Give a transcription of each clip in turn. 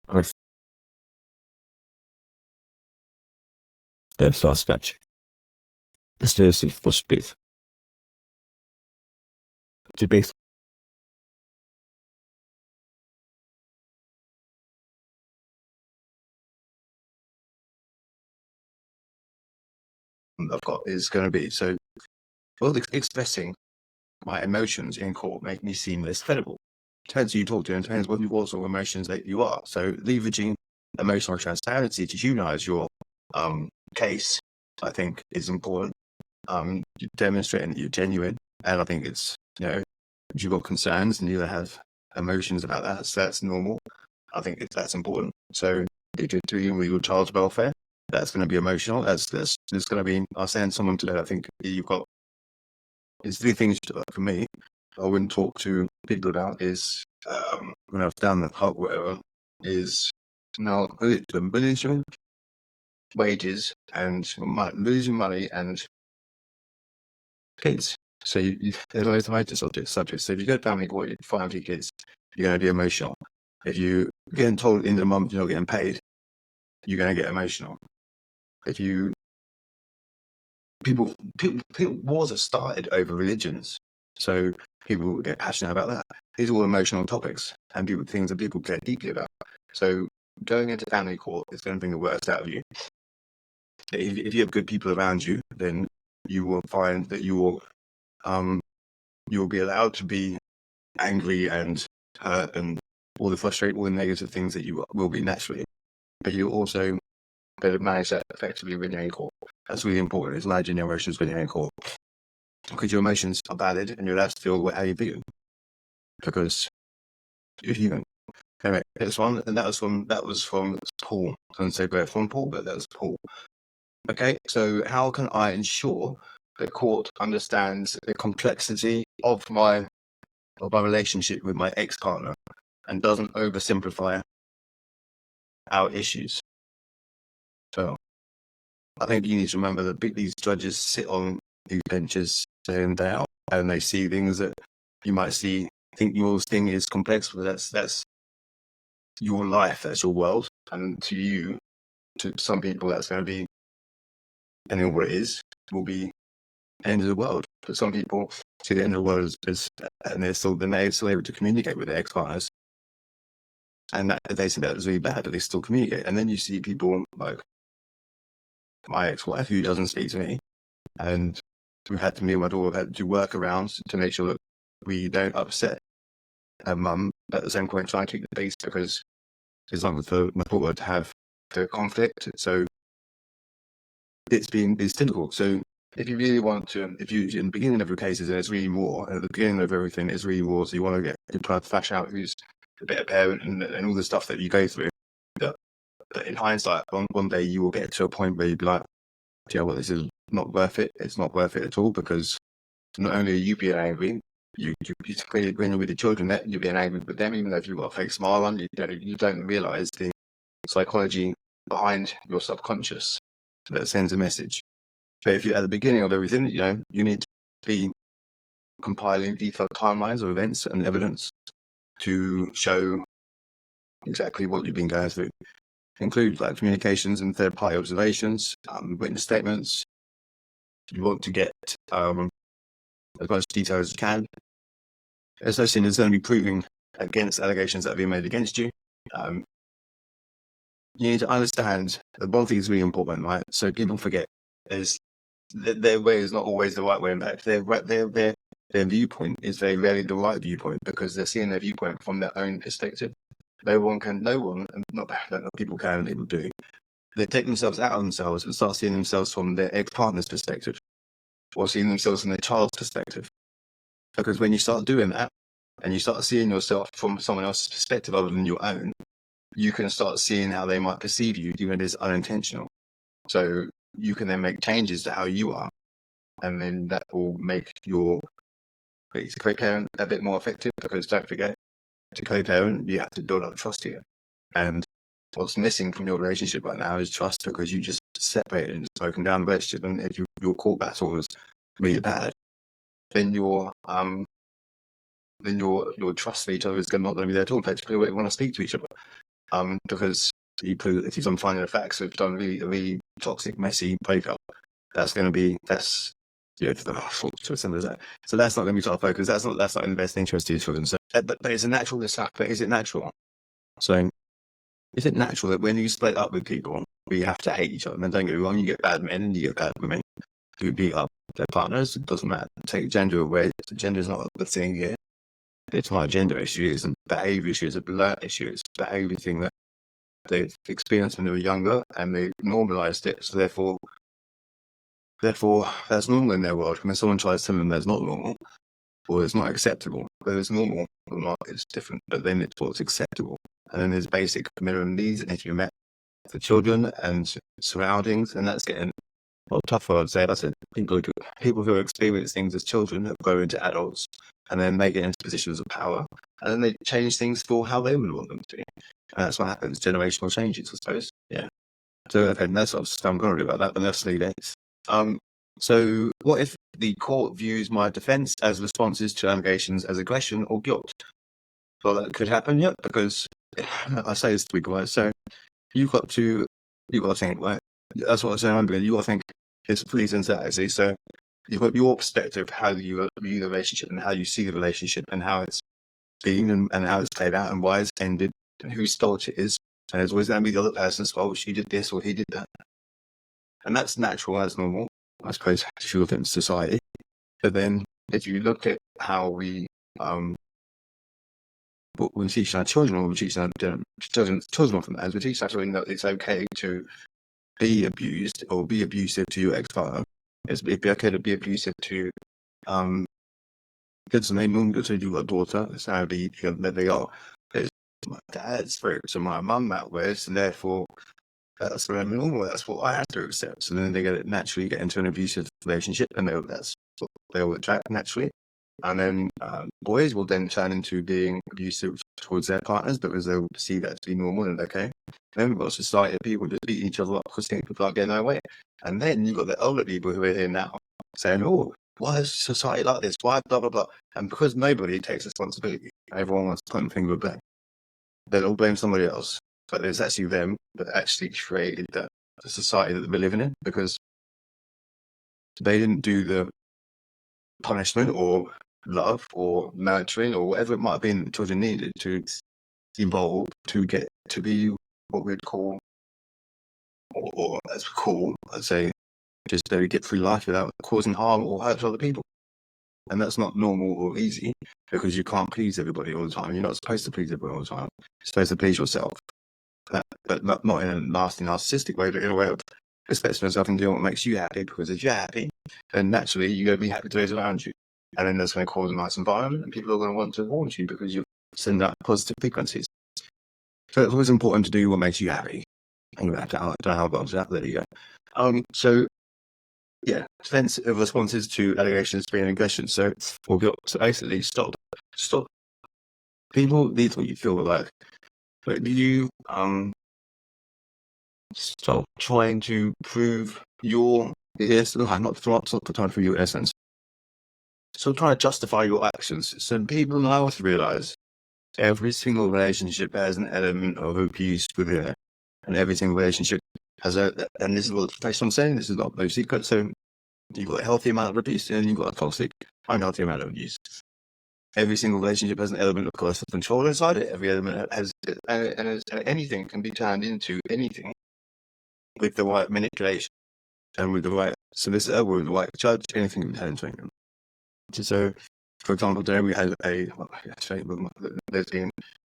I suspect this is for speed to be I've got is going to be so well expressing my emotions in court make me seem less credible. Depends who you talk to and depends what sort of emotions that you are. So leveraging emotional transparency to humanize your case, I think, is important. Demonstrating that you're genuine, and I think it's if you've got concerns and you have emotions about that, so that's normal. I think that's important. So if you're doing with your child's welfare, that's going to be emotional. That's there's going to be. I was saying to someone today, I think you've got. There's three things for me I wouldn't talk to people about is when I was down the pub, whatever, is now the losing wages and losing money and kids. So there's always major subjects. So if you go to family court, you find your kids, you're going to be emotional. If you getting told at the end of the month you're not getting paid, you're going to get emotional. If you people wars are started over religions, so people get passionate about that. These are all emotional topics and things that people care deeply about. So going into family court is going to bring the worst out of you. If you have good people around you, then you will find that you will be allowed to be angry and hurt and all the negative things that you will be naturally. But you also better manage that effectively when you're in court. That's really important. Is managing your emotions when you're in court, because your emotions are valid and you're allowed to feel how you feel. Because if you don't, anyway, this one and that was from Paul. I don't say where from Paul, but that was Paul. Okay, so how can I ensure the court understands the complexity of my relationship with my ex-partner and doesn't oversimplify our issues? So I think you need to remember that these judges sit on these benches day in day out, and they see things that you might think your thing is complex, but that's your life, that's your world, and to some people, that's going to be, depending on what it is, will be the end of the world. But some people see the end of the world and they're still able to communicate with their ex-partners, and they see that as really bad, but they still communicate. And then you see people like my ex-wife who doesn't speak to me, and me and my daughter have had to do workarounds to make sure that we don't upset her mum. At the same point, trying to keep the peace because it's not for my daughter to have the conflict. So it's difficult. So if you really want to, if you in the beginning of your cases, and it's really raw, at the beginning of everything, it's really raw. So you try to flash out who's the better parent and all the stuff that you go through. But in hindsight, one day you will get to a point where you'll be like, do you know what, this is not worth it. It's not worth it at all, because not only are you being angry, you when you're with the children, that you're being angry with them, even though if you've got a fake smile on, you don't realise the psychology behind your subconscious that sends a message. But if you're at the beginning of everything, you need to be compiling detailed timelines of events and evidence to show exactly what you've been going through. Include like communications and third-party observations, witness statements. You want to get as much detail as you can. Especially there's going to be proving against allegations that have been made against you. You need to understand that one thing is really important, right? So people forget is their way is not always the right way. In fact, their viewpoint is very rarely the right viewpoint, because they're seeing their viewpoint from their own perspective. People do. They take themselves out of themselves and start seeing themselves from their ex-partner's perspective, or seeing themselves from their child's perspective. Because when you start doing that, and you start seeing yourself from someone else's perspective other than your own, you can start seeing how they might perceive you, even if it's unintentional. So you can then make changes to how you are, and then that will make your co-parent a bit more effective, because don't forget, to co-parent, you have to build up trust here. And what's missing from your relationship right now is trust, because you just separated and spoken down the relationship. And if your court battle was really bad, then your trust for each other is not going to be there at all. People want to speak to each other. Because if you've done finding the facts, if you've done a really toxic, messy breakup, that's going to be, so that's not going to be sort of focus. That's not in the best interest of your children. So, but it's a natural but is it natural? So, is it natural that when you split up with people, we have to hate each other? And don't get me wrong, you get bad men and you get bad women who beat up their partners. It doesn't matter. Take gender away. Gender is not the thing here. It's not a gender issue. It's a behavior issue. It's a blood issue. It's a behavior thing that they experienced when they were younger and they normalized it. So therefore, that's normal in their world. When someone tries to tell them that's not normal or it's not acceptable, whether it's normal or not, it's different. But then it's what's acceptable. And then there's basic minimum needs that need to be met for children and surroundings, and that's getting a lot tougher, I'd say. That's it. People who experience things as children that grow into adults and then they get into positions of power, and then they change things for how they would want them to be. And that's what happens, generational changes, I suppose. Yeah. So, okay, that's what I'm going to do about that, but let's leave it. So what if the court views my defence as responses to allegations as aggression or guilt? Well, that could happen, yeah, because I say this to be quiet. So you've got to think, right? That's what I'm saying. You've got to think it's pretty sincerity. So you've got your perspective, how you view the relationship and how you see the relationship and how it's been and how it's played out and why it's ended and whose fault it is. And it's always going to be the other person's fault. She did this or he did that. And that's natural, that's normal, I suppose, if you look at society. But then if you look at how we teach our children, or we teach our children from that, as we teach our children that it's okay to be abused or be abusive to your ex-partner. It'd be okay to be abusive to kids, and they normally say you've got a daughter. That's how they are. It's my dad's favorite, so my mum that way, and therefore that's what I'm normal. That's what I have to accept. So then they naturally get into an abusive relationship, and that's what they'll attract naturally. And then boys will then turn into being abusive towards their partners because they'll perceive that to be normal and okay. Then we've got a society of people just beating each other up because people are getting their way. And then you've got the older people who are here now saying, oh, why is society like this? Why blah, blah, blah. And because nobody takes responsibility, everyone wants to point the finger at blame. They'll all blame somebody else. But it's actually them that actually created the society that we're living in because they didn't do the punishment or love or nurturing or whatever it might have been that children needed to evolve to get to be what we'd call, or as cool, I'd say, just to get through life without causing harm or hurt to other people. And that's not normal or easy because you can't please everybody all the time. You're not supposed to please everybody all the time. You're supposed to please yourself. But not in a nasty, narcissistic way, but in a way of respecting yourself and doing what makes you happy, because if you're happy, then naturally you're going to be happy to those around you. And then that's going to cause a nice environment and people are going to want to haunt you because you send out positive frequencies. So it's always important to do what makes you happy. Anyway, I don't know how I got to that. There you go. So, yeah, defensive responses to allegations being aggression. So basically, stop. People need what you feel like. But you stop trying to prove your not trying to prove your essence. So trying to justify your actions. So people now have to realize every single relationship has an element of abuse within it, and every single relationship has and this is what I'm saying. This is not no secret. So you've got a healthy amount of abuse, and you've got a toxic, unhealthy amount of abuse. Every single relationship has an element of coercive control inside it. Every element has, and anything can be turned into anything with the right manipulation and with the right solicitor, with the right judge. Anything can be turned into anything. So, for example, today we had yesterday,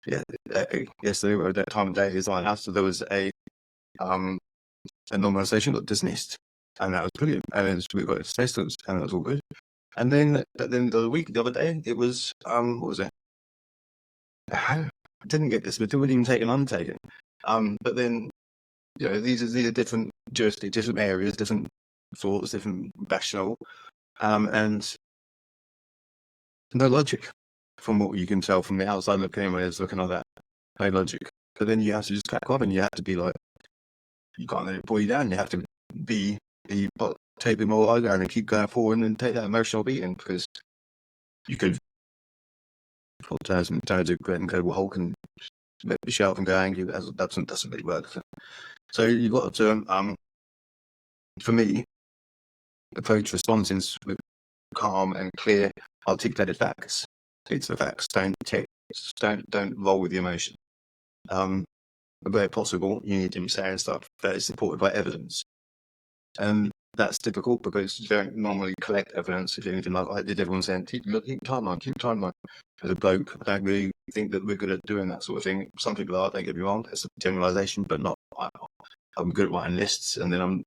at that time of day is my house, so there was a normalization got dismissed, and that was brilliant. And we got assistance, and that was all good. And then the other day, it was what was it? I didn't get this, but it wouldn't even take an untaken. But then, these are different jurisdictions, different areas, different thoughts, different rational, and no logic from what you can tell from the outside looking in when it's looking like that. No logic. But then you have to just crack on and you have to be like, you can't let it pull you down. You have to take the more down and keep going forward and take that emotional beating, because you could turn into a great incredible Hulk and shelf and go angry. That doesn't really work. So you've got to, for me, approach responses with calm and clear, articulated facts. It's the facts. Don't roll with the emotion. Where possible, you need to be saying stuff that is supported by evidence. And that's difficult because you don't normally collect evidence. If anything, like I did, everyone saying, keep timeline. As a bloke, I don't really think that we're good at doing that sort of thing. Some people are, don't get me wrong. It's a generalization, but not. I'm good at writing lists, and then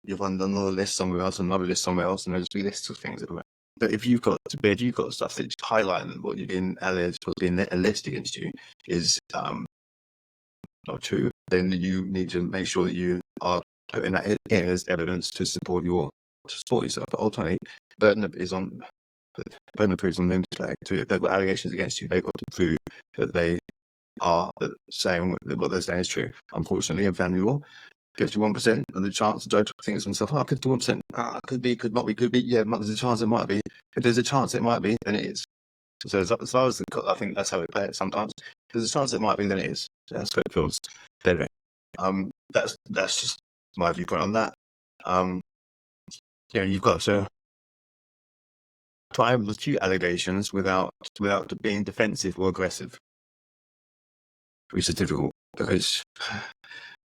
you'll find another list somewhere else, another list somewhere else, and there's 3 lists of things everywhere. But if you've got stuff that's highlighting what you've been alleged, what's been alleged against you is not true, then you need to make sure that you are putting that in as evidence to support yourself. But ultimately, burden of proof is on them to if they've got allegations against you, they've got to prove that they are saying that what they're saying is true. Unfortunately, in family law, 51% of the chance the judge thinks to himself, 51%, could be, could not be, could be, yeah, there's a chance it might be. If there's a chance it might be, then it is. So as far as I think that's how we play it sometimes. If there's a chance it might be, then it is. So that's what it feels. Anyway, that's just my viewpoint on that. You've got to try and refute allegations without being defensive or aggressive, which is difficult because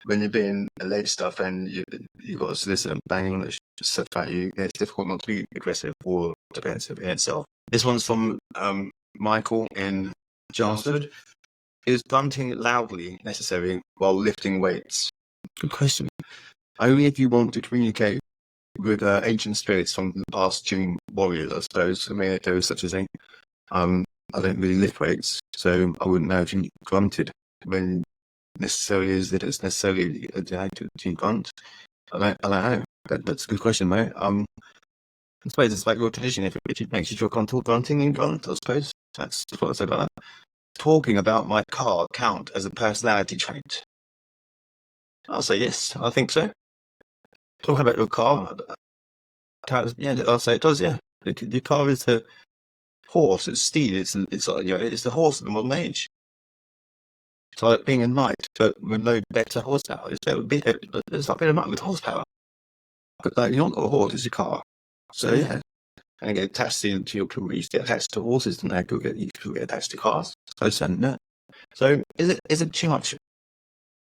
when you're being alleged stuff and you've got a solicitor banging on stuff at you, it's difficult not to be aggressive or defensive in itself. This one's from Michael in Chelmsford. Is grunting loudly necessary while lifting weights? Good question. Only if you want to communicate with ancient spirits from the past gym warriors, I suppose. I mean, there was such a thing. I don't really lift weights, so I wouldn't know if you grunted when necessarily is that it's necessarily to grunt. I don't know. That's a good question, though. I suppose it's like your tradition. If it makes you feel comfortable grunting and grunt, I suppose that's what I say about that. Talking about my car count as a personality trait? I'll say yes. I think so. Talking about your car, yeah, I'll say it does. Yeah, your car is the horse. It's steed. It's it's the horse of the modern age. It's like being a knight, but with no better horsepower. It's like being a knight with horsepower. But you're not a horse; it's your car. So yeah, and get attached to your career. Get attached to horses, and you could get attached to cars. So is it too much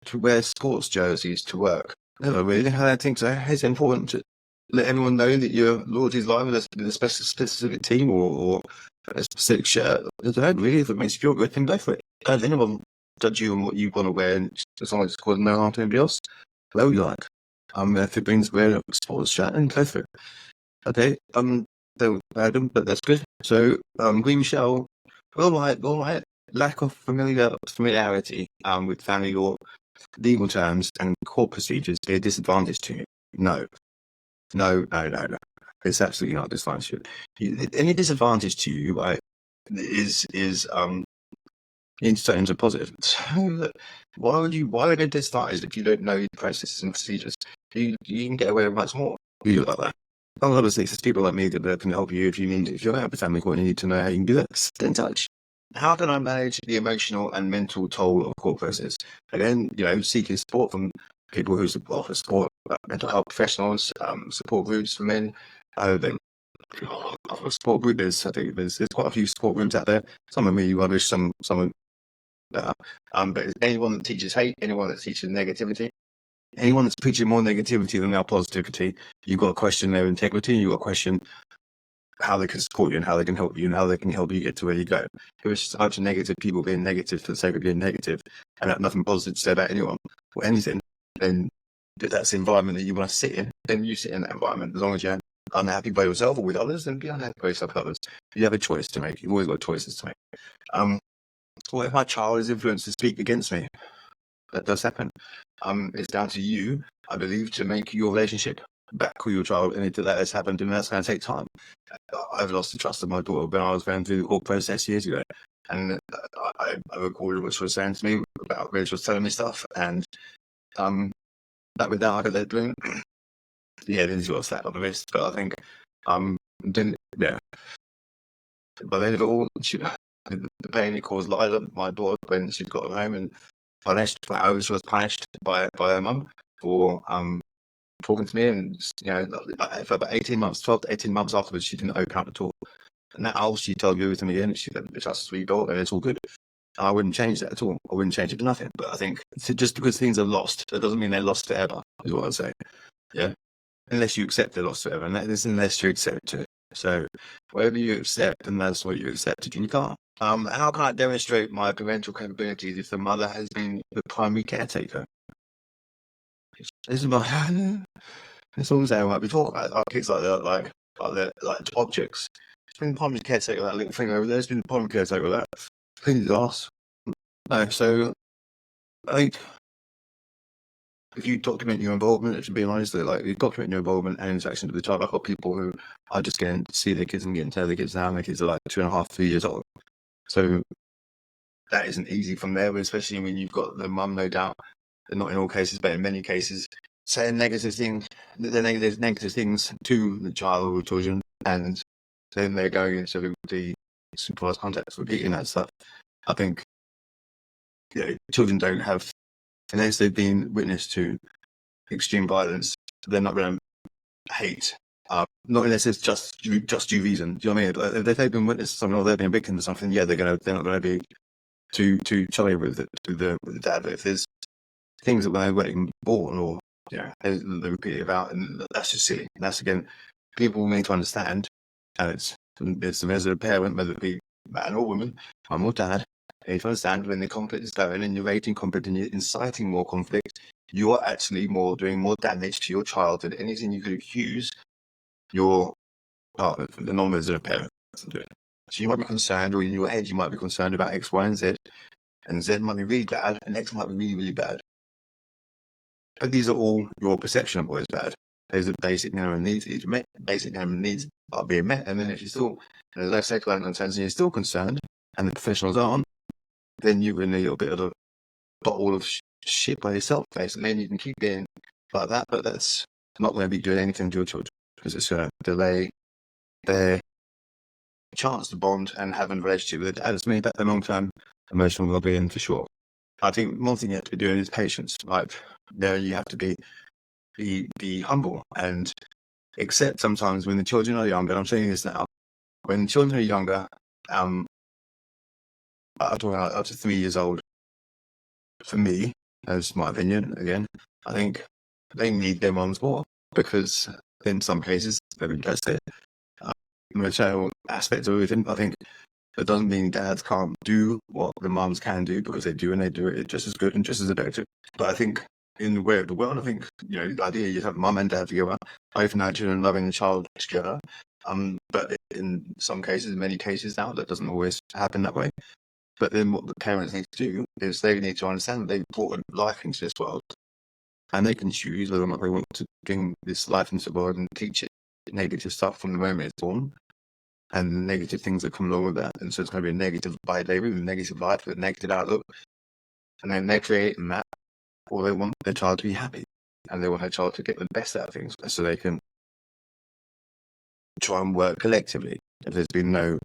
to wear sports jerseys to work? No, really. I don't think so. It's important to let everyone know that your loyalty lies with a specific team or a specific shirt. I don't really. If it makes you feel good, then go for it. Don't anyone judge you on what you want to wear, and as long as it's causing no harm to anybody else, well, you like. If it means wearing a sports shirt, then go for it. Okay. But that's good. So, Green Michelle, all right. Lack of familiarity with family law, legal terms, and court procedures be a disadvantage to you? No. It's absolutely not a disadvantage. Any disadvantage to you, right, is in terms of positive. So, why would it disadvantage if you don't know the processes and procedures? You can get away with much more. You like that. Obviously, there's people like me that can help you if you're out of family court and you need to know how you can do that. Stay in touch. How can I manage the emotional and mental toll of court process? Again, seeking support from people who offer support, mental health professionals, support groups for men. Support group I think there's quite a few support groups out there. Some are really rubbish, some are but anyone that teaches hate, anyone that teaches negativity, anyone that's preaching more negativity than our positivity, you've got to question their integrity, you've got to question how they can support you and how they can help you and how they can help you get to where you go. If it's just a bunch of negative people being negative for the sake of being negative and have nothing positive to say about anyone or anything, then if that's the environment that you want to sit in, then you sit in that environment. As long as you're unhappy by yourself or with others, then be unhappy by yourself with others. You have a choice to make. You've always got choices to make. What if my child is influenced to speak against me? That does happen. It's down to you, I believe, to make your relationship back with your child, and if that has happened, and that's going to take time. I've lost the trust of my daughter when I was going through the whole process years ago, and I recorded what she was saying to me about when she was telling me stuff, and that without I could let it bloom. Yeah, then she got a slap on the wrist, but I think but then of it all, The pain it caused Lila, my daughter, when she got home and punished, I was punished by her mum for talking to me, and for about 18 months, 12 to 18 months afterwards, she didn't open up at all. And now she told me everything again. She said, "It's us rebuilt, and it's all good." I wouldn't change that at all. I wouldn't change it to nothing. But I think just because things are lost, that doesn't mean they're lost forever, is what I'd say. Yeah. Unless you accept they're lost forever. And that is unless you accept it. So whatever you accept, and that's what you accepted, you can't. How can I demonstrate my parental capabilities if the mother has been the primary caretaker? This is my it's always saying like before, our kids like that, like objects. It's been the primary caretaker, that little thing over there. It's been the primary caretaker of that. Clean the ass. No, so I think if you document your involvement, it should be honest, like you document your involvement and interaction with the child. I've got people who are just getting to see their kids and getting to know their kids now, and their kids are like 2.5, 3 years old. So that isn't easy from there, especially when you've got the mum, no doubt, not in all cases, but in many cases, saying negative things, there's negative things to the child or children, and then they're going into the supervised context, repeating that stuff. I think children don't have, unless they've been witness to extreme violence, they're not going to hate. Not unless it's just due reason. Do you know what I mean? If they've been witness to something or they've been victim to something, yeah, they're not going to be too chummy with it, with the dad. But if there's things that when they weren't born or they repeat about, and that's just silly. And that's again, people need to understand, and it's as a parent, whether it be man or woman, mum or dad, you need to understand when the conflict is going and you're raising conflict and you're inciting more conflict, you are actually doing more damage to your child than anything you could accuse your partner, the non-resident parent, to do. So you might be concerned, or in your head you might be concerned about X, Y, and Z might be really bad, and X might be really, really bad. But these are all your perception of what is bad. Those are basic minimum needs. Basic minimum needs are being met, and then if you're still, there's no psychological concerns, and you're still concerned, and the professionals aren't, then you're in a little bit of a bottle of shit by yourself, basically, and you can keep being like that, but that's not going to be doing anything to your children, because it's going to delay their chance to bond and have a relationship with it. It's me about the long-term emotional well-being for sure. I think one thing you have to be doing is patience. Like, you have to be humble and accept sometimes when the children are younger. I'm saying this now. When children are younger, I'm talking about up to 3 years old. For me, as my opinion, again, I think they need their moms more, because in some cases they've addressed it. Maternal aspects of everything. I think that doesn't mean dads can't do what the mums can do, because they do, and they do it just as good and just as effective. But I think in the way of the world, I think, the idea you have mum and dad together, both nurturing and loving the child together. But in some cases, in many cases now, that doesn't always happen that way. But then what the parents need to do is they need to understand that they've brought life into this world, and they can choose whether or not they want to bring this life into the world and teach it negative stuff from the moment it's born, and negative things that come along with that. And so it's going to be a negative behavior, a negative life, a negative outlook. And then they're creating that, or they want their child to be happy, and they want their child to get the best out of things, so they can try and work collectively. If there's been no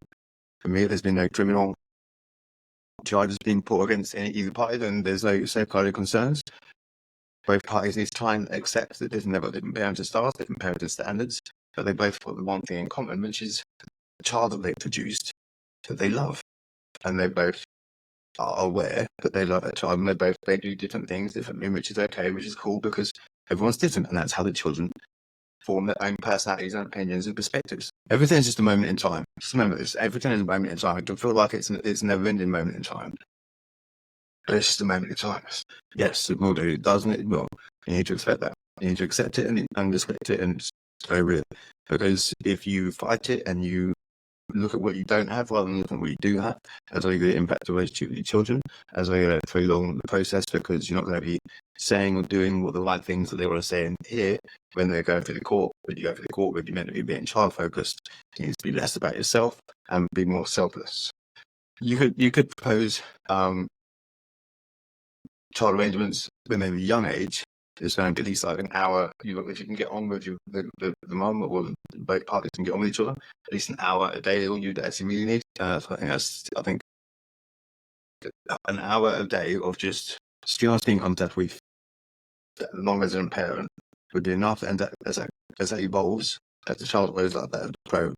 criminal charges being put against either party, then there's no safeguarding concerns. Both parties need to try and accept that there's never different parenting styles, different parenting standards, but they both put the one thing in common, which is the child that they produced, that they love, and they both are aware that they love that child, and they do different things differently, which is okay, which is cool, because everyone's different, and that's how the children form their own personalities and opinions and perspectives. Everything's just a moment in time. Just remember this: everything is a moment in time. I don't feel like it's a never-ending moment in time, but it's just a moment in time. Yes, it will do. It doesn't. It will. You need to accept that. You need to accept it and respect it, and go with it. Because if you fight it and you look at what you don't have rather than looking at what you do have, that's only going to impact the relationship with your children, as they go through along the process, because you're not going to be saying or doing what the right things that they want to say in here when they're going through the court. When you go through the court, when you're meant to be being child focused, you need to be less about yourself and be more selfless. You could propose child arrangements when they're a young age. It's going to be at least like an hour. If you can get on with the mum, or both parties can get on with each other, at least an hour a day, all you actually really need. I think an hour a day of just starting contact with the non-resident parent would be enough. And that, as that evolves, as the child grows like that, grow,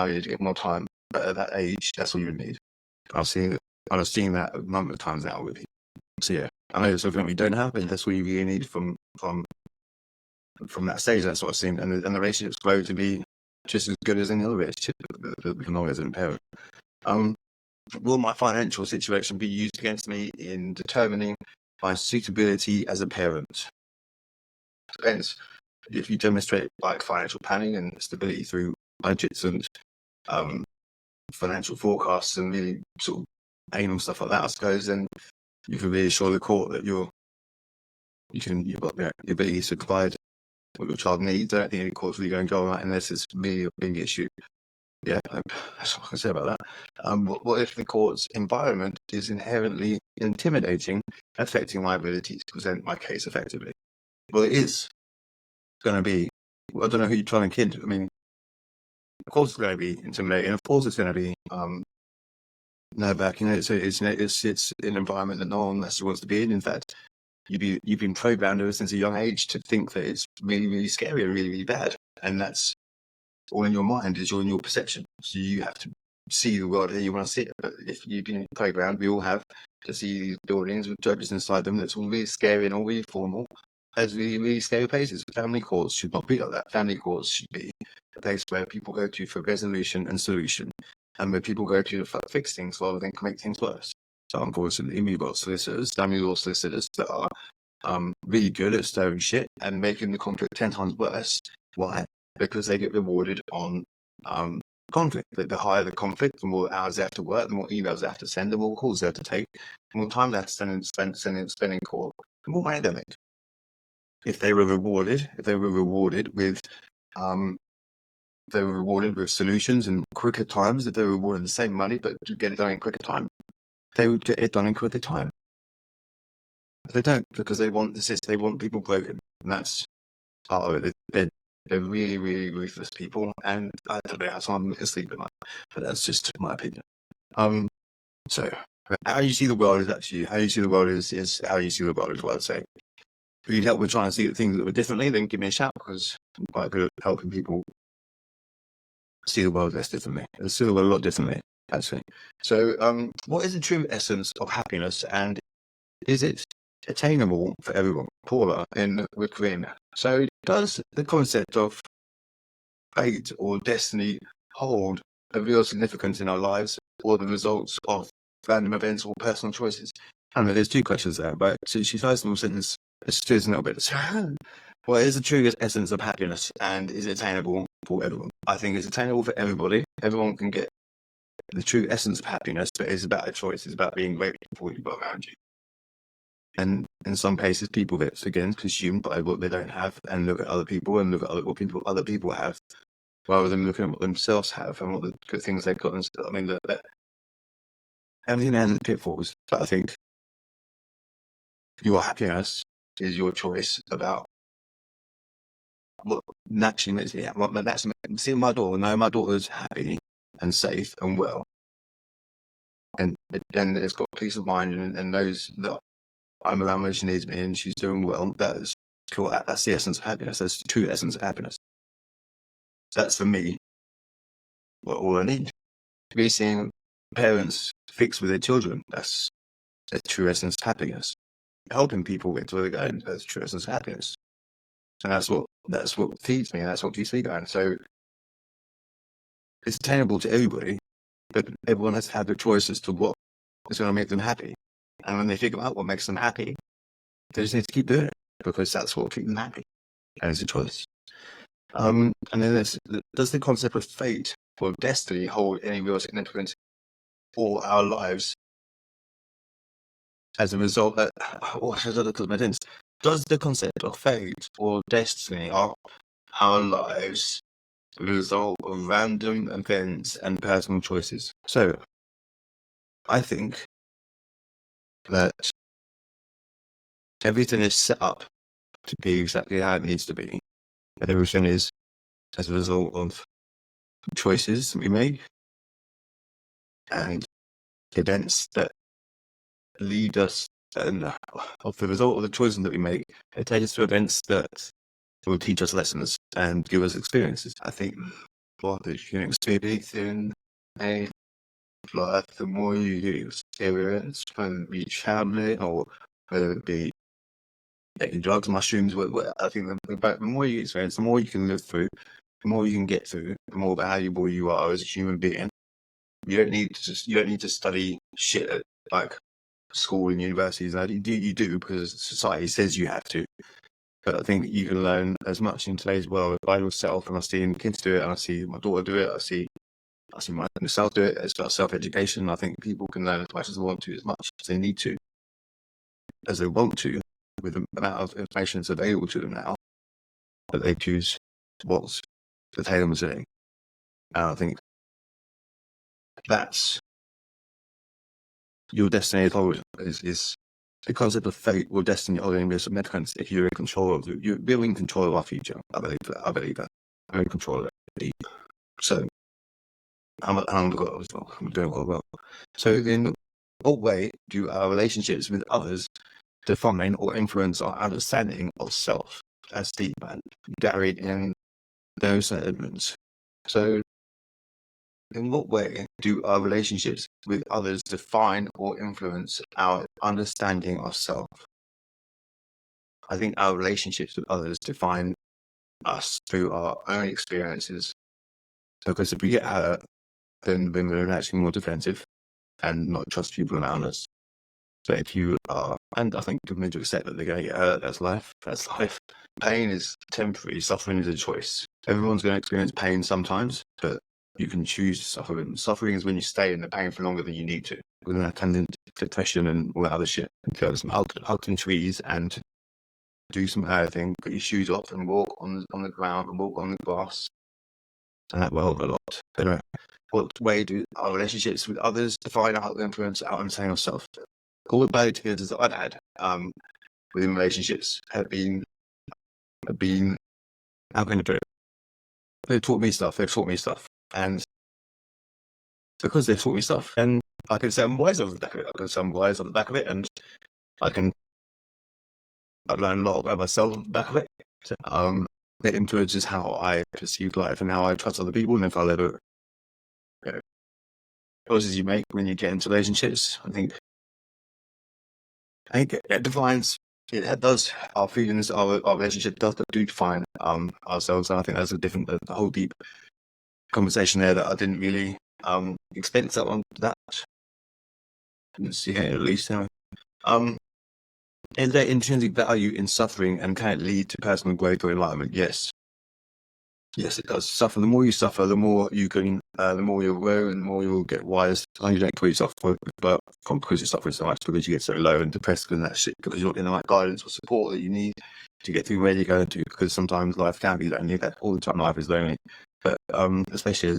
you get more time. But at that age, that's all you need. I've seen that a number of times now with people. So yeah, I know it's something we don't have, and that's what you really need from that stage. That's what I've seen, and the relationships grow to be just as good as any other relationship with a non-resident parent. Will my financial situation be used against me in determining my suitability as a parent? Depends. If you demonstrate like financial planning and stability through budgets and financial forecasts and really sort of anal stuff like that, I suppose, then you can reassure the court that you've got the ability to provide what your child needs. I don't think any court's really going to go on that unless it's really a big issue. Yeah, that's what I can say about that. What if the court's environment is inherently intimidating, affecting my ability to present my case effectively? Well, it is going to be. I don't know who you're trying to kid. I mean, of course it's going to be intimidating. Of course it's going to be nerve-wracking. It's an environment that no one necessarily wants to be in. In fact, you've been programmed ever since a young age to think that it's really, really scary and really, really bad, and that's all in your mind. It's all in your perception. So you have to see the world how you want to see it. But if you've been in the playground, we all have, to see these buildings with judges inside them that's all really scary and all really formal, as really, really scary places. Family courts should not be like that. Family courts should be a place where people go to for resolution and solution, and where people go to fix things rather than make things worse. So unfortunately, we've got solicitors, family law solicitors, that are really good at stirring shit and making the conflict 10 times worse. Why? Because they get rewarded on conflict. The higher the conflict, the more hours they have to work, the more emails they have to send, the more calls they have to take, the more time they have to spend in court, the more money they make. If they were rewarded with solutions in quicker times, if they were rewarded the same money but to get it done in quicker time, they would get it done in quicker time. But they don't, because they want people broken, and that's part of it. They're really, really ruthless people, and I don't know how someone can sleep at night, but that's just my opinion. So how you see the world is actually how you see the world is how you see the world, is what I'd say. If you need help with trying to see things that were differently, then give me a shout, because I'm quite good at helping people see the world less differently. See the world a lot differently, actually. So, what is the true essence of happiness, and is it attainable for everyone? Paula with Corinne. So, does the concept of fate or destiny hold a real significance in our lives, or the results of random events or personal choices? I know there's two questions there, but so she tries to sentence. Let's do this a little bit. What is the true essence of happiness, and is it attainable for everyone? I think it's attainable for everybody. Everyone can get the true essence of happiness, but it's about a choice. It's about being grateful for what you've got around you. And in some cases, people get, again, consumed by what they don't have, and look at other people and look at what other people have, rather than looking at what themselves have and what the good things they've got. I mean, everything has pitfalls, but I think your happiness is your choice about what naturally makes me. See my daughter. Now my daughter's happy and safe and well, and it's got peace of mind and knows that I'm around when she needs me and she's doing well. That is cool. That's the essence of happiness. That's the true essence of happiness. That's for me all I need. To be seeing parents fix with their children. That's the true essence of happiness. Helping people get to where they're going. That's the true essence of happiness. And that's what feeds me. And that's what keeps me going. So it's attainable to everybody, but everyone has to have their choice as to what is going to make them happy. And when they figure out what makes them happy, they just need to keep doing it, because that's what keeps them happy. And it's a choice. And then does the concept of fate or destiny hold any real significance for our lives as a result that, does the concept of fate or destiny of our lives a result of random events and personal choices? So I think that everything is set up to be exactly how it needs to be. And everything is as a result of choices we make and events that lead us, and of the result of the choices that we make, it takes us to events that will teach us lessons and give us experiences. I think what you can experience in a life, the more you experience, whether it be traveling or whether it be taking drugs, mushrooms, I think the more you experience, the more you can live through, the more you can get through, the more valuable you are as a human being. You don't need to study shit at like school and universities. You do because society says you have to. But I think you can learn as much in today's world by yourself, and I've seen kids do it, and I see my daughter do it. I see myself do it. It's about self-education. I think people can learn as much as they want to, as much as they need to, as they want to, with the amount of information that's available to them now, that they choose what's the Taylor was saying. And I think that's your destiny is the concept of fate or destiny or any significance. If you're in control of it, we're in control of our future. I believe that. I'm in control of it. So I'm doing quite well. So in what way do our relationships with others define or influence our understanding of self? As deep and buried in those elements. So in what way do our relationships with others define or influence our understanding of self? I think our relationships with others define us through our own experiences. Because if we get hurt, then we're actually more defensive and not trust people around us. So if you are, and I think you need to accept that they're going to get hurt, that's life. That's life. Pain is temporary, suffering is a choice. Everyone's going to experience pain sometimes, but you can choose to suffer. And suffering is when you stay in the pain for longer than you need to. We're going to attend depression and all that other shit. Go to some hugging trees and do some other thing, put your shoes off and walk on the ground and walk on the grass. And that will help a lot. Anyway, what way do our relationships with others define our influence, our understanding of self? All the bad experiences that I've had within relationships have been how can I do it? They've taught me stuff. And because they've taught me stuff, and I can say I'm wise on the back of it. And I've learned a lot about myself on the back of it. So, it influences how I perceive life and how I trust other people, and if I'll ever choices you make when you get into relationships. I think it defines. It does our feelings, our relationship do define ourselves, and I think that's a whole deep conversation there that I didn't really expect that. Didn't see it at least. Is there intrinsic value in suffering, and can it lead to personal growth or enlightenment? Yes. Yes, it does. The more you suffer, the more you can, the more you'll grow, and the more you'll get wise. And you don't kill yourself but because you're suffering so much, because you get so low and depressed and that shit, because you're not getting the right guidance or support that you need to get through where you're going to. Because sometimes life can be lonely. All the time, life is lonely. But especially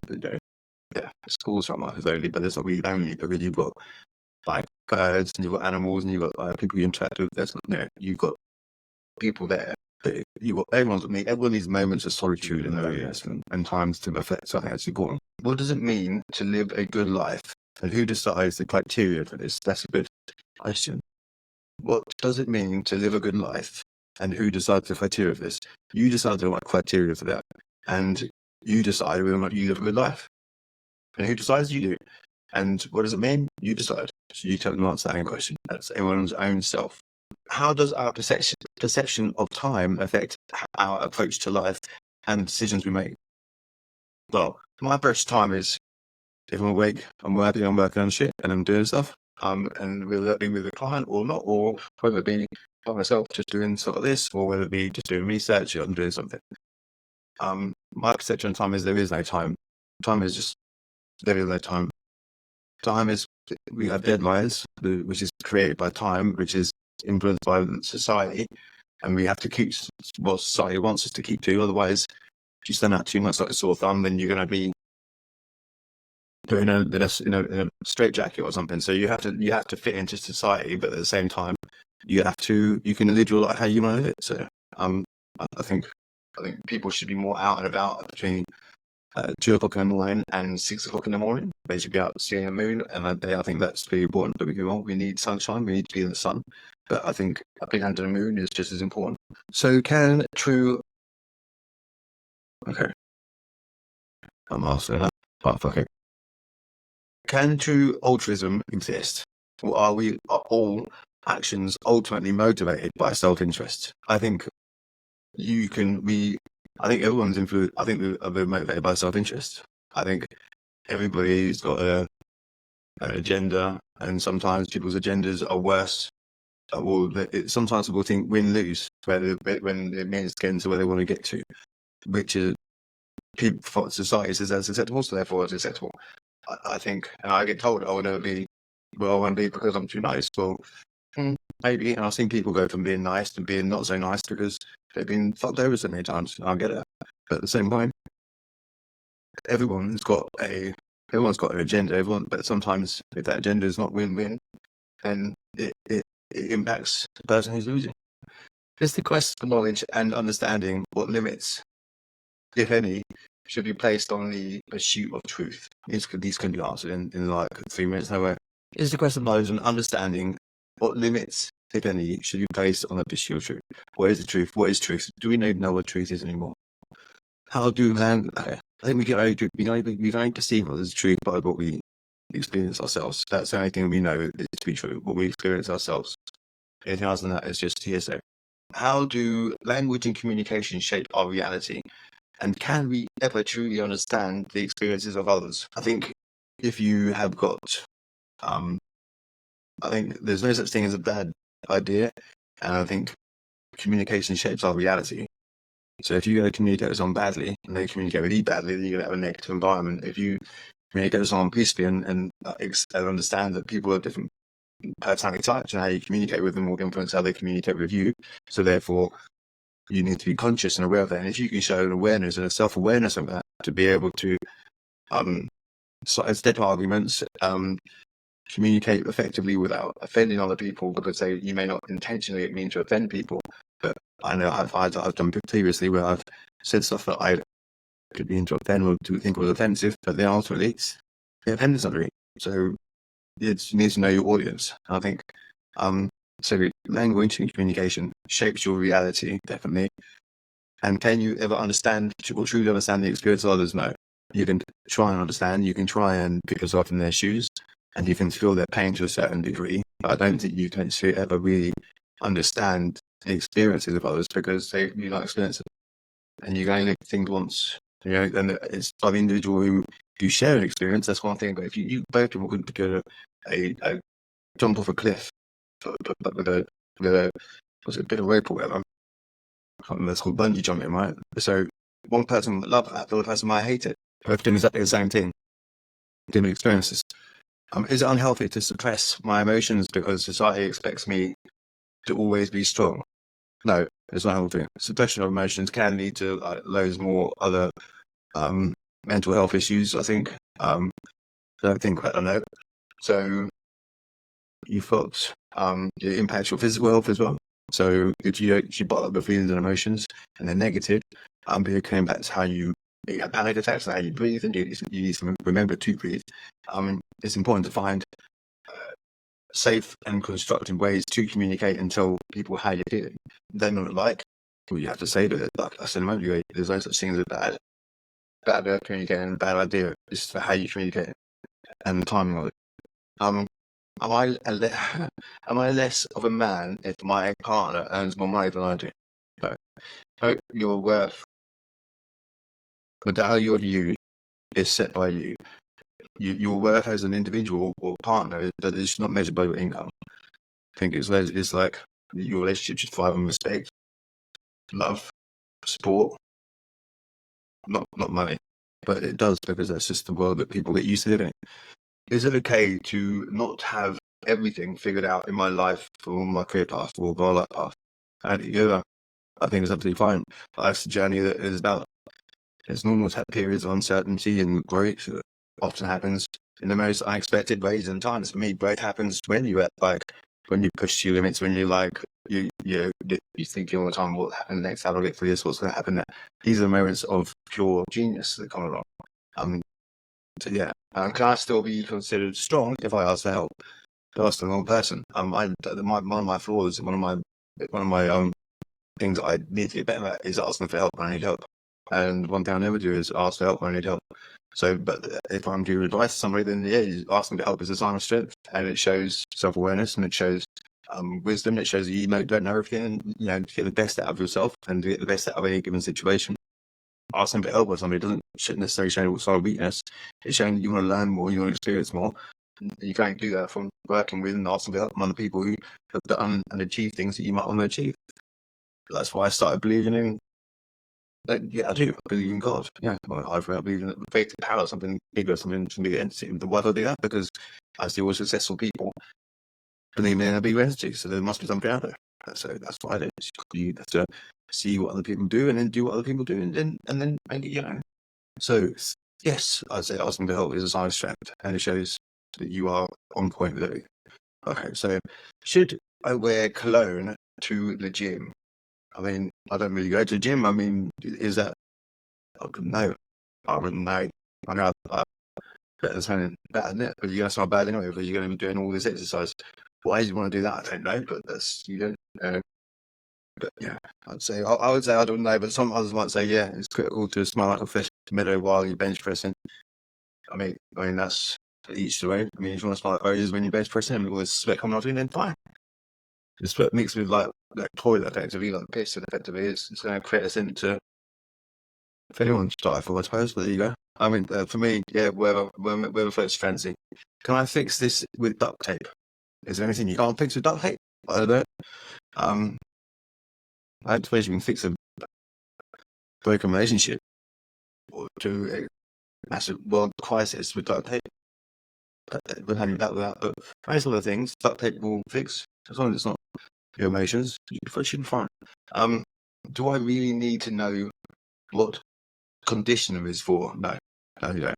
school time, life is lonely. But it's not really lonely because you've got like birds and you've got animals and you've got people you interact with. You've got people there. Everyone needs moments of solitude and loneliness and times to reflect. So I think that's important. What does it mean to live a good life? And who decides the criteria for this? That's a good question. What does it mean to live a good life? And who decides the criteria for this? You decide the right criteria for that. And you decide whether or not you live a good life. And who decides? You do. And what does it mean? You decide. So you tell them to answer that question. That's everyone's own self. How does our perception of time affect our approach to life and decisions we make? Well, my approach to time is, if I'm awake, I'm working on shit and I'm doing stuff, and whether it be with a client or not, or whether it be by myself just doing stuff like this, or whether it be just doing research or I'm doing something. My perception of time is there is no time. Time is just, there is no time. Time is, we have deadlines, which is created by time, which is influenced by society, and we have to keep what society wants us to keep to. Otherwise, if you stand out too much like a sore thumb, then you're going to be doing in a straitjacket or something. So you have to fit into society, but at the same time, you can live your life how you want to live it. So I think people should be more out and about between 2 o'clock in the morning and 6 o'clock in the morning. They should be out seeing the moon. And I think that's pretty important. Don't get me wrong, we need sunshine, we need to be in the sun. But I think being under the moon is just as important. So can true... Okay. I'm asking that. But okay. Can true altruism exist? Or are all actions ultimately motivated by self-interest? I think everyone's influenced. I think they're motivated by self-interest. I think everybody's got an agenda, and sometimes people's agendas are worse. Sometimes people think win-lose, when it means getting to where they want to get to, which is society says that's acceptable, so therefore it's acceptable. I think, and I get told I want to be because I'm too nice. Well, maybe, and I've seen people go from being nice to being not so nice because they've been fucked over so many times. I get it, but at the same time, everyone's got an agenda. But sometimes if that agenda is not win-win, then it impacts the person who's losing. It's the quest for knowledge and understanding what limits, if any, should be placed on the pursuit of truth. These can be answered in like 3 minutes. Nowhere. It's the quest of knowledge and understanding what limits, if any, should be placed on the pursuit of truth. What is the truth? What is truth? Do we even know what truth is anymore? How do man? I think we can only perceive what is truth by what we experience ourselves. That's the only thing we know is to be true. What we experience ourselves. Anything else than that is just hearsay. How do language and communication shape our reality? And can we ever truly understand the experiences of others? I think if you have got, I think there's no such thing as a bad idea. And I think communication shapes our reality. So if you're going to communicate with someone badly and they communicate with you badly, then you're going to have a negative environment. If you communicate with someone peacefully and understand that people are different personality types and how you communicate with them will influence how they communicate with you. So therefore, you need to be conscious and aware of that. And if you can show an awareness and a self-awareness of that, to be able to, instead of arguments, communicate effectively without offending other people, because you may not intentionally mean to offend people. But I know I've done previously where I've said stuff that I could mean to offend or to think was offensive, but then ultimately it offended somebody. So you need to know your audience. I think so language and communication shapes your reality, definitely. And can you ever understand or truly understand the experience of others? No. You can try and understand, you can try and put yourself in their shoes, and you can feel their pain to a certain degree. But I don't think you can ever really understand the experiences of others because you not experience it. And you only think once, and it's by the individual who you share an experience, that's one thing. But if you both people could do a jump off a cliff, but with a bit of rope or whatever. That's called bungee jumping, right? So one person might love that, the other person might hate it. Both doing exactly the same thing, different experiences. Is it unhealthy to suppress my emotions because society expects me to always be strong? No, it's not healthy. Suppression of emotions can lead to loads more other mental health issues, I think. I don't know. So you've got it impacts your physical health as well. So if you bottle up the feelings and emotions and they're negative, it came back to how you have panic attacks and how you breathe, and you need to remember to breathe. It's important to find safe and constructive ways to communicate and tell people how you're feeling. They're not like what you have to say to it. Like I said a moment ago, there's no such thing as a bad way of communicating and a bad idea. It's for how you communicate and the timing of it. Am I less of a man if my partner earns more money than I do? No. Your worth, the value of you is set by you. Your worth as an individual or partner is not measured by your income. I think it's like your relationship should thrive on respect, love, support, not money. But it does, because that's just the world that people get used to living in. Is it okay to not have everything figured out in my life for my career path or my life path? I think it's absolutely fine. Life's a journey that is about. It's normal to have periods of uncertainty and growth. That often happens in the most unexpected ways and times. For me, growth happens when you're when you push your limits, when you think all the time, what will happen next? How do I get through this? What's going to happen next? These are the moments of pure genius that come along. So yeah, can I still be considered strong if I ask for help? Ask the wrong person. One of my flaws, one of my things that I need to get better at is asking for help when I need help. And one thing I never do is ask for help when I need help. So, but if I'm giving advice to somebody, then yeah, asking for help is a sign of strength, and it shows self-awareness, and it shows wisdom. It shows that you don't know everything, and to get the best out of yourself and to get the best out of any given situation. Asking for help with somebody shouldn't necessarily show a sign of weakness. It's showing that you want to learn more, you want to experience more. And you can't do that from working with and asking for help from other people who have done and achieved things that you might want to achieve. That's why I started believing in. Yeah, I do. I believe in God. Yeah, I believe in the faith, power, something bigger, something bigger entity. The why do I do that? Because I see all successful people believe in a bigger entity, so there must be something out there. So that's why you have to see what other people do, and then do what other people do, and then make it. So yes, I'd say asking for help is a sign of strength, and it shows that you are on point with it. Okay, so should I wear cologne to the gym? I mean, I don't really go to the gym. I mean, is that? No, I wouldn't know. I know better sounding better than it, but you're gonna sound bad anyway because you're gonna be doing all this exercise. Why do you want to do that? I don't know, but you don't know. But yeah, I would say I don't know, but some others might say yeah, it's critical to smell like a fresh tomato while you're bench pressing. I mean that's each their own. I mean, if you want to smell like roses when you're bench pressing and all this sweat coming out of you, then fine. The sweat mixed with like toilet effectively, like piss effectively, it's going to create a scent to if anyone's stifle, I suppose. But there you go. I mean, for me, yeah, whether floats fancy. Can I fix this with duct tape? Is there anything you can't fix with duct tape? I don't know. I don't suppose you can fix a broken relationship or to a massive world crisis with duct tape. We're having that without, but most of the things duct tape will fix as long as it's not your emotions. You should be fine. Do I really need to know what conditioner is for? No, you don't.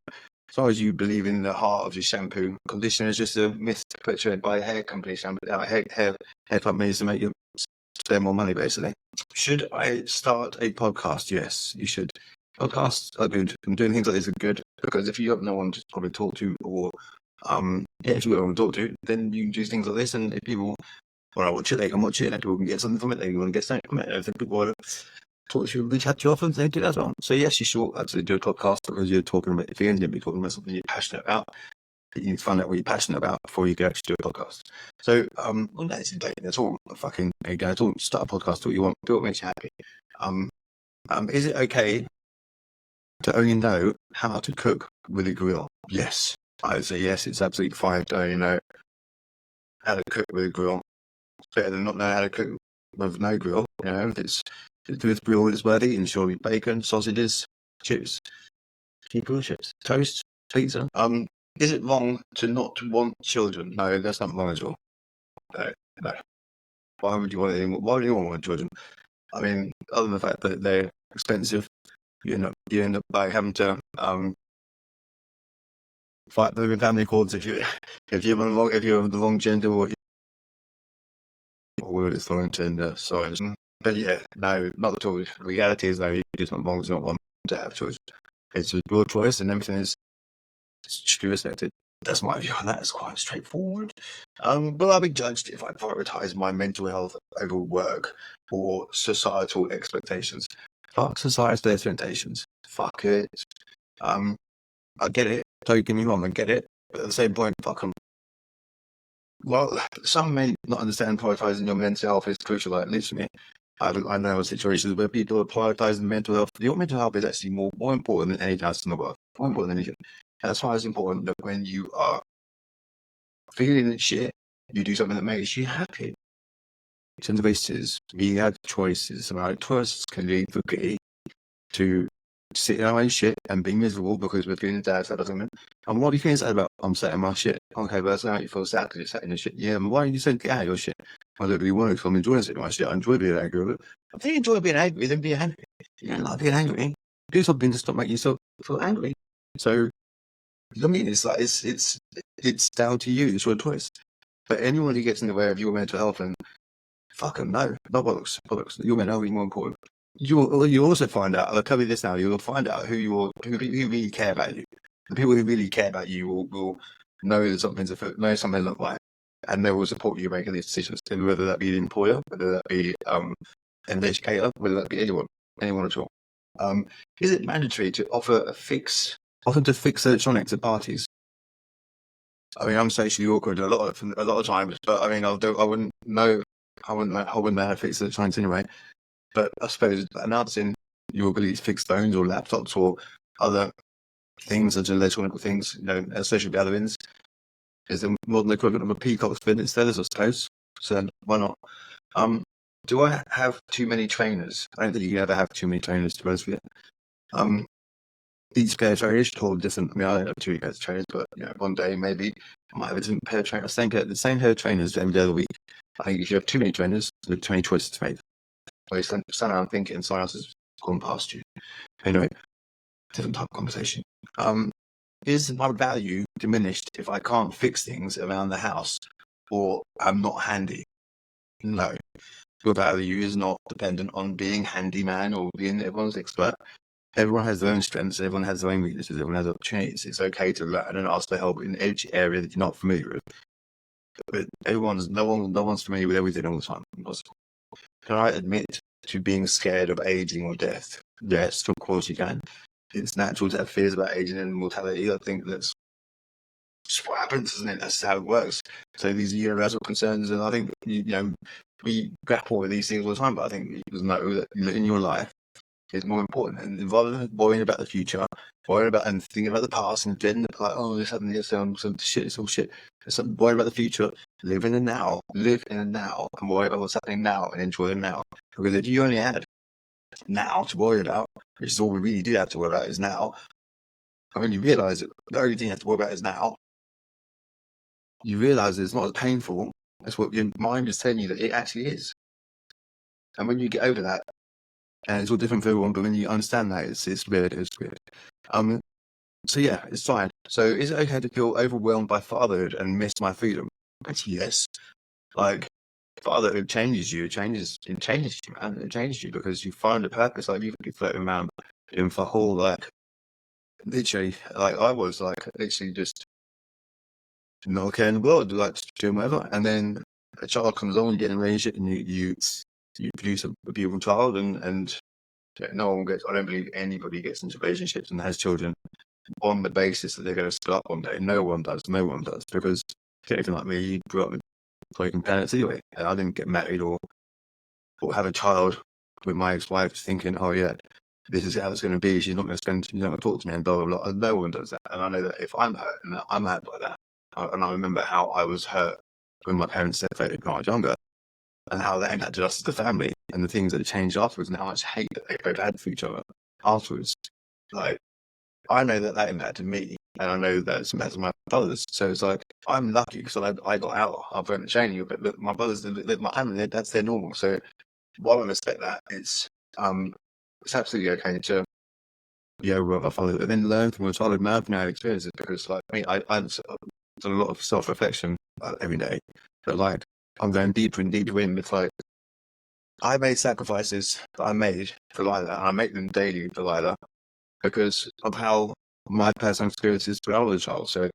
As long as you believe in the heart of your shampoo, conditioner is just a myth perpetuated by hair companies, hair companies to make you spend more money, basically. Should I start a podcast? Yes, you should. Podcasts are good, and doing things like this are good because if you have no one to probably talk to, or if you have no one to talk to, then you can do things like this, and if people want to watch it, they can watch it, and people can get something from it, they want to get something from it. If people want to talk to you, reach out to you often, they do that as well. So yes, you should absolutely do a podcast because you're talking about feelings, you'll be talking about something you're passionate about. You need to find out what you're passionate about before you can actually do a podcast. So, that's all. Fucking, there you go. It's all, start a podcast, do what you want, do what makes you happy. Is it okay to only know how to cook with a grill? Yes. I would say yes, it's absolutely fine to only know how to cook with a grill. It's better than not know how to cook with no grill. If it's with grill is worthy, and surely bacon, sausages, chips, chips, toast, pizza. Is it wrong to not want children? No, that's not wrong at all. No. Why would you want any? Why do you want children? I mean, other than the fact that they're expensive, you end up by having to fight the family cords if you're the wrong gender or word is the wrong gender. Sorry, but yeah, no, not at all. The reality is though, you just not wrong. It's not one to have choice. It's a broad choice, and everything is should be respected. That's my view on that. It's quite straightforward. Will I be judged if I prioritize my mental health over work or societal expectations? Fuck societal expectations. Fuck it. I get it. Don't get me wrong, I get it. But at the same point, fuck them. Well, some may not understand prioritizing your mental health is crucial. Like literally, I know situations where people are prioritizing mental health. Your mental health is actually more important than anything else in the world. More important than anything. That's why it's important that when you are feeling shit, you do something that makes you happy. In the basis, we have choices, right? Choices can lead the key to sit in our own shit and be miserable because we're feeling sad, that doesn't mean. And what are you feeling sad about? I'm sad in my shit. Okay, but that's not how you feel sad because you're sat in your shit. Yeah, but why don't you say get out of your shit? I don't really want to because I'm enjoying sitting in my shit. I enjoy being angry with it. If you enjoy being angry, then be angry. You don't like being angry. Do something to stop making yourself feel angry. So, you know what I mean? It's like, it's down to you. It's your choice. But anyone who gets in the way of your mental health, and fuck them, no bollocks. Your mental health is more important. you also find out. I'll tell you this now. You'll find out who really care about you. The people who really care about you will know that something's know something not right, and they will support you making these decisions. Whether that be the employer, whether that be an educator, whether that be anyone at all. Is it mandatory to often to fix electronics at parties? I mean, I'm socially awkward a lot of times, but I mean, I wouldn't know how to fix electronics anyway. But I suppose announcing your ability to fix phones or laptops or other things such as electronic things, especially gatherings, is the modern equivalent of a peacock's fitness feathers, I suppose. So why not? Do I have too many trainers? I don't think you can ever have too many trainers, to be honest with you. Each pair of trainers should hold different. I mean, I don't have two pairs of trainers, but one day maybe I might have a different pair of trainers. The same pair of trainers every day of the week. I think if you have too many trainers, there are too many choices to make. Or you stand around thinking someone else has gone past you. Anyway, different type of conversation. Is my value diminished if I can't fix things around the house or I'm not handy? No. Your value is not dependent on being handyman or being everyone's expert. Everyone has their own strengths, everyone has their own weaknesses, everyone has opportunities. It's okay to learn and ask for help in each area that you're not familiar with. But no one's familiar with everything all the time. Can I admit to being scared of aging or death? Yes, of course you can. It's natural to have fears about aging and mortality. I think that's just what happens, isn't it? That's how it works. So these are universal concerns, and I think we grapple with these things all the time. But I think you just know that in your life is more important, and rather than worrying about the future, worrying about and thinking about the past and dreading like, oh, this happened, this some shit, it's all shit. Worry about the future. Live in the now, and worry about what's happening now and enjoy the now. Because if you only had now to worry about, which is all we really do have to worry about is now. And when you realise that the only thing you have to worry about is now, you realise it's not as painful as what your mind is telling you that it actually is. And when you get over that, and it's all different for everyone, but when you understand that, it's weird. So yeah, it's fine. So is it okay to feel overwhelmed by fatherhood and miss my freedom? Actually, yes. Like, fatherhood changes you. It changes you, man. It changes you because you find a purpose. Like, you could be floating around in for whole, literally, I was, literally just not caring in the world, doing whatever. And then a child comes along, you get in a relationship, and you produce a beautiful child, and no one gets, I don't believe anybody gets into relationships and has children on the basis that they're going to split up one day. No one does, because anything like me, you grew up with broken parents anyway. And I didn't get married or have a child with my ex-wife thinking, oh yeah, this is how it's going to be. She's not going to talk to me and blah, blah, blah. No one does that. And I know that if I'm hurt, and I'm hurt by that, and I remember how I was hurt when my parents separated when I was younger, and how that impacted us as a family, and the things that changed afterwards, and how much hate that they both had for each other afterwards. I know that impacted me, and I know that it's impacted my brothers. So it's like, I'm lucky because I got out after the training, but my brothers live my family, that's their normal. So while I respect that, it's absolutely okay to be overwhelmed by fatherhood, and then learn from your childhood my experiences, because I've done a lot of self-reflection every day, but I'm going deeper and deeper in. It's like, I made sacrifices that I made for Lila, and I make them daily for Lila because of how my personal experiences when I was a child. So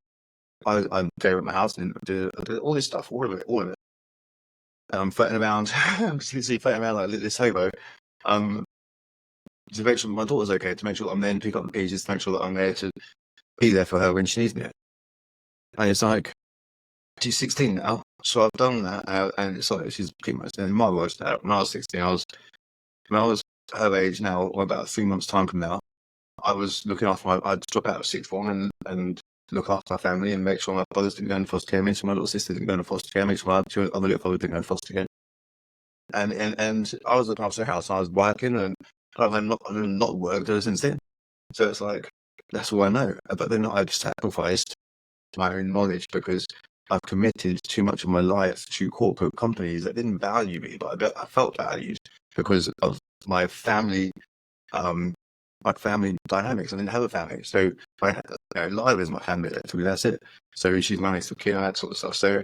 I gave up my house and did all this stuff, all of it. And I'm floating around, like this hobo, to make sure my daughter's okay, to make sure that I'm there to pick up the pieces, to make sure that I'm there to be there for her when she needs me. And it's like, she's 16 now, so I've done that, and it's like, she's pretty much in my words now. When I was 16, when I was her age now, or about 3 months' time from now, I was looking after I'd drop out of sixth form and look after my family and make sure my brothers didn't go into foster care, make sure my little sister didn't go into foster care, make sure my other little brother didn't go into foster care. And I was looking after the house, I was working, and I've not worked ever since then. So it's like, that's all I know. But then I've sacrificed my own knowledge because I've committed too much of my life to corporate companies that didn't value me, but I felt valued because of my family dynamics. I didn't have a family, so Lila is my family. That's it. So she's my nice kid and that sort of stuff. So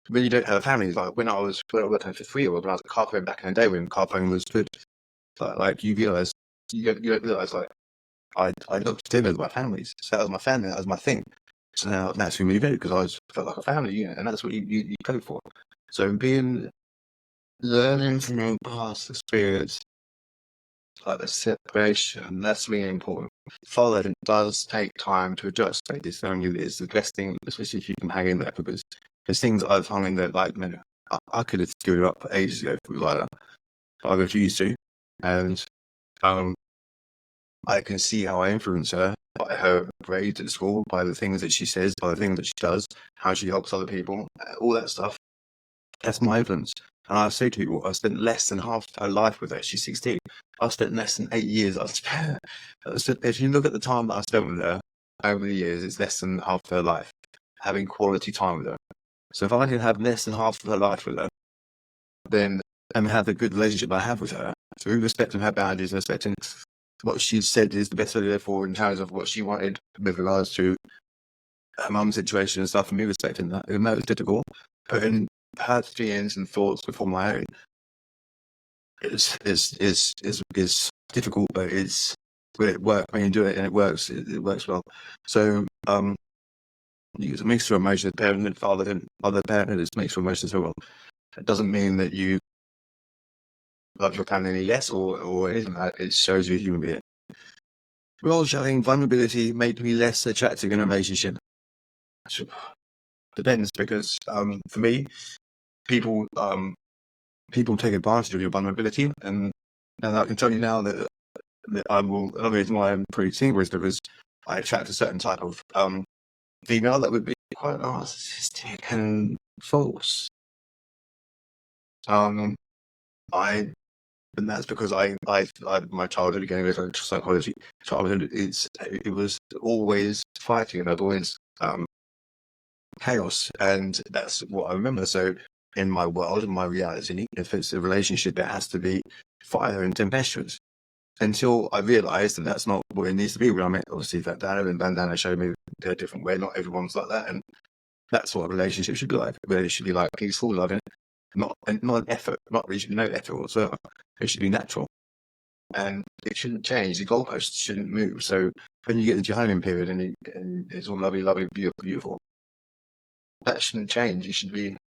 when you don't have a family, like when I was working for 3 years old, when I was a car phone back in the day, when car phone was good, Like you realize, you don't realize, like, I looked at him as my family. So that was my family, that was my thing. So now that's who moved out because felt like a family unit, and that's what you go for. So learning from your past experience, like the separation, that's really important. Follow that it does take time to adjust. Like this only is the best thing, especially if you can hang in there, because there's things I've hung in there, like, man, I could have given it up ages ago if it was like that. But I refused to. And I can see how I influence her by her grades at school, by the things that she says, by the things that she does, how she helps other people, all that stuff. That's my influence. And I say to people, I spent less than half her life with her. She's 16. I spent less than 8 years. If you look at the time that I spent with her over the years, it's less than half her life having quality time with her. So if I can have less than half of her life with her, then and have the good relationship I have with her, through respecting her boundaries, respecting what she said is the best way to live forward in terms of what she wanted with regards to her mum's situation and stuff, and me respecting that, even though it was difficult, putting her feelings and thoughts before my own is difficult, but when it works, when you do it and it works well. So you use a mixture of emotions, parent and father and other parent, it's a mixture of emotions as well. It doesn't mean that you love your family any less or anything like that. It shows you a human being. Role showing vulnerability made me less attractive in a relationship. Depends, because for me, people take advantage of your vulnerability, and I can tell you now that I will. The reason why I'm pretty single is because I attract a certain type of female that would be quite narcissistic and false. I And that's because my childhood, again, with psychology, it was always fighting, and always chaos, and that's what I remember. So in my world, in my reality, if it's a relationship, it has to be fire and tempestuous. Until I realised that that's not what it needs to be. When I met, obviously, that Dana and Bandana showed me they're a different way. Not everyone's like that, and that's what a relationship should be like. Where it should be like peaceful, loving, not an effort, not really no effort whatsoever. It should be natural, and it shouldn't change. The goalposts shouldn't move. So when you get into your honeymoon period and it's all lovely, lovely, beautiful, beautiful, that shouldn't change.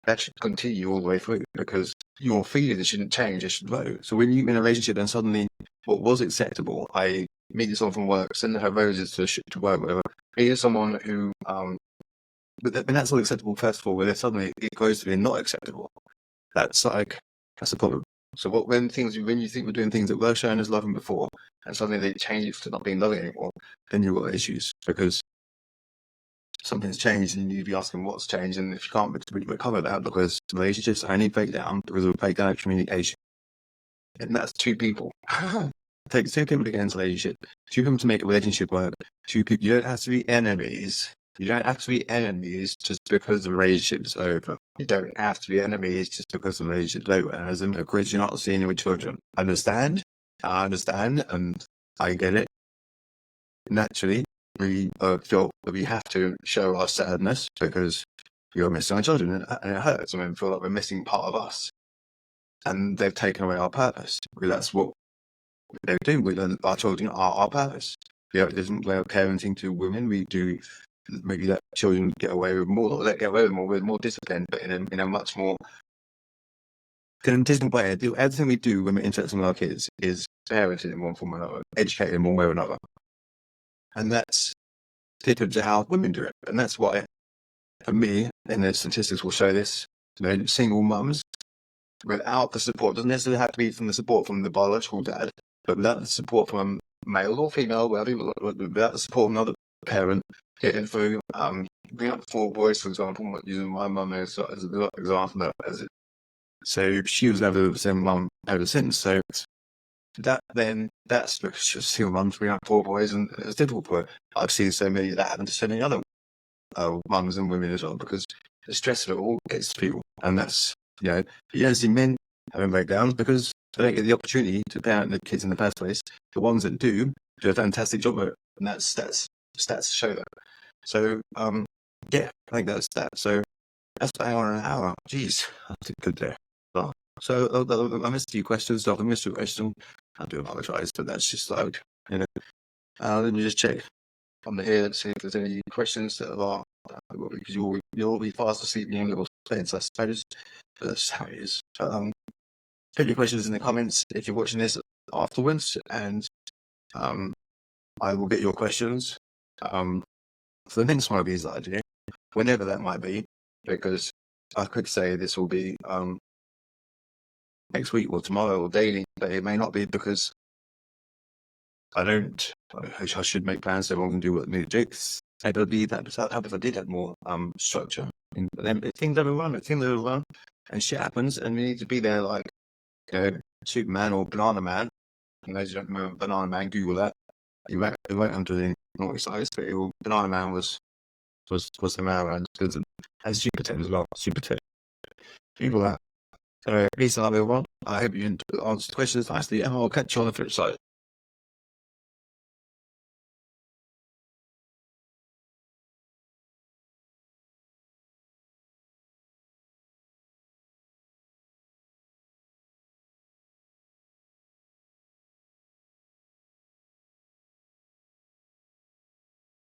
That should continue all the way through, because your feelings shouldn't change. It should grow. So when you're in a relationship and suddenly what was acceptable, I meet someone from work, send her roses to work, whatever. Here's someone who, but that's not acceptable first of all. Where suddenly it goes to be not acceptable. That's a problem. So when you think we're doing things that were shown as loving before, and suddenly they change it to not being loving anymore, then you've got issues, because something's changed, and you'd be asking what's changed, and if you can't recover that, because relationships only break down because of a breakdown of communication, and that's two people. It takes two people to get into a relationship, two people to make a relationship work, two people. You don't have to be enemies. You don't have to be enemies just because the relationship's over. You don't have to be enemies just because the relationship's over. And as a Christian, you're not seeing it with children. I understand, and I get it. Naturally, we feel that we have to show our sadness because you're missing our children, and it hurts. I mean, we feel like we're missing part of us, and they've taken away our purpose. Because that's what they do. We learn our children are our purpose. We have a different way of parenting to women. We do maybe let children get away with more, with more discipline, but in a much more different way. Everything we do when we're interacting with our kids is parenting in one form or another, educating in one way or another. And that's different to how women do it. And that's why, for me, and the statistics will show this, single mums, without the support, doesn't necessarily have to be from the support from the biological dad, but without the support from male or female, without the support from another parent, getting through, bring up 4 boys, for example, using my mum as an example. So she was never the same mum ever since. So that's because she was single mums bring up 4 boys, and it's difficult for her. I've seen so many that happen to so many other mums and women as well, because the stress of it all gets to people, and that's, you don't see men having breakdowns because they don't get the opportunity to parent the kids in the first place. The ones that do a fantastic job of it, and that's stats show that. So I think that's that. So that's about an hour. Jeez, that's a good day. So I missed a few questions. So I missed a question. I do apologise, but that's just like, you know. Let me just check on the here and see if there's any questions that are because you'll be fast asleep in your little planes, I suppose. But that's how it is. Put your questions in the comments if you're watching this afterwards, and I will get your questions for the next one of these that I do, whenever that might be, because I could say this will be next week or tomorrow or daily, but it may not be because I should make plans so everyone can do what the jokes. It would be that if I did have more structure. But then things overrun, and shit happens, and we need to be there like, you know, Superman or Banana Man. And those who don't know Banana Man, Google that. You won't under the naughty size, but Banana Man was the man around because as Jupiter as well. Jupiter. People that. So peace out everyone. I hope you answered the questions nicely, and I'll catch you on the flip side.